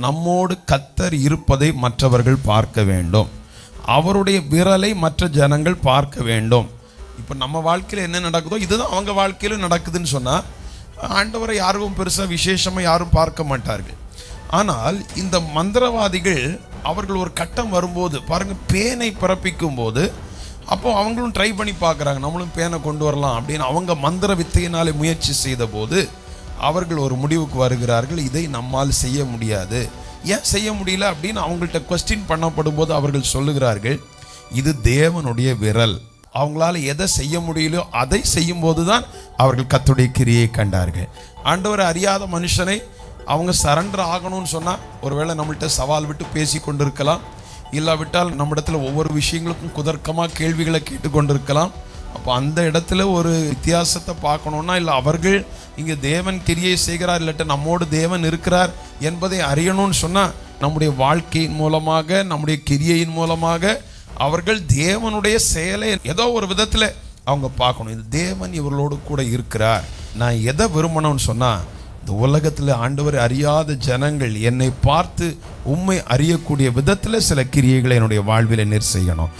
நம்மோடு கர்த்தர் இருப்பதை மற்றவர்கள் பார்க்க வேண்டும். அவருடைய விரலை மற்ற ஜனங்கள் பார்க்க வேண்டும். இப்போ நம்ம வாழ்க்கையில் என்ன நடக்குதோ இதுதான் அவங்க வாழ்க்கையிலும் நடக்குதுன்னு சொன்னால் ஆண்டவரை யாரும் பெருசாக விசேஷமாக யாரும் பார்க்க மாட்டார்கள். ஆனால் இந்த மந்திரவாதிகள் அவர்கள் ஒரு கட்டம் வரும்போது பாருங்கள், பேனை பிறப்பிக்கும் போது அப்போ அவங்களும் ட்ரை பண்ணி பார்க்குறாங்க, நம்மளும் பேனை கொண்டு வரலாம் அப்படின்னு. அவங்க மந்திர வித்தையினாலே முயற்சி செய்த போது அவர்கள் ஒரு முடிவுக்கு வருகிறார்கள், இதை நம்மால் செய்ய முடியாது. ஏன் செய்ய முடியல அப்படின்னு அவங்கள்ட்ட கொஸ்டின் பண்ணப்படும் போது அவர்கள் சொல்லுகிறார்கள், இது தேவனுடைய விரல். அவங்களால எதை செய்ய முடியலையோ அதை செய்யும் போது தான் அவர்கள் கர்த்தருடைய கிரியை கண்டார்கள். ஆண்டவரை அறியாத மனுஷனை அவங்க சரண்டர் ஆகணும்னு சொன்னால் ஒருவேளை நம்மள்கிட்ட சவால் விட்டு பேசி கொண்டிருக்கலாம், இல்லாவிட்டால் நம்மிடத்தில் ஒவ்வொரு விஷயங்களுக்கும் குதர்க்கமாக கேள்விகளை கேட்டுக்கொண்டிருக்கலாம். அப்போ அந்த இடத்துல ஒரு வித்தியாசத்தை பார்க்கணுன்னா, இல்லை அவர்கள் இங்கே தேவன் கிரியை செய்கிறார், இல்லாட்ட நம்மோடு தேவன் இருக்கிறார் என்பதை அறியணும்னு சொன்னால் நம்முடைய வாழ்க்கையின் மூலமாக நம்முடைய கிரியையின் மூலமாக அவர்கள் தேவனுடைய செயலை ஏதோ ஒரு விதத்தில் அவங்க பார்க்கணும். இது தேவன் இவர்களோடு கூட இருக்கிறார். நான் எதை விரும்பணும்னு சொன்னால், இந்த உலகத்தில் ஆண்டவரை அறியாத ஜனங்கள் என்னை பார்த்து உம்மை அறியக்கூடிய விதத்தில் சில கிரியைகளை என்னுடைய வாழ்வில் நீர் செய்யணும்.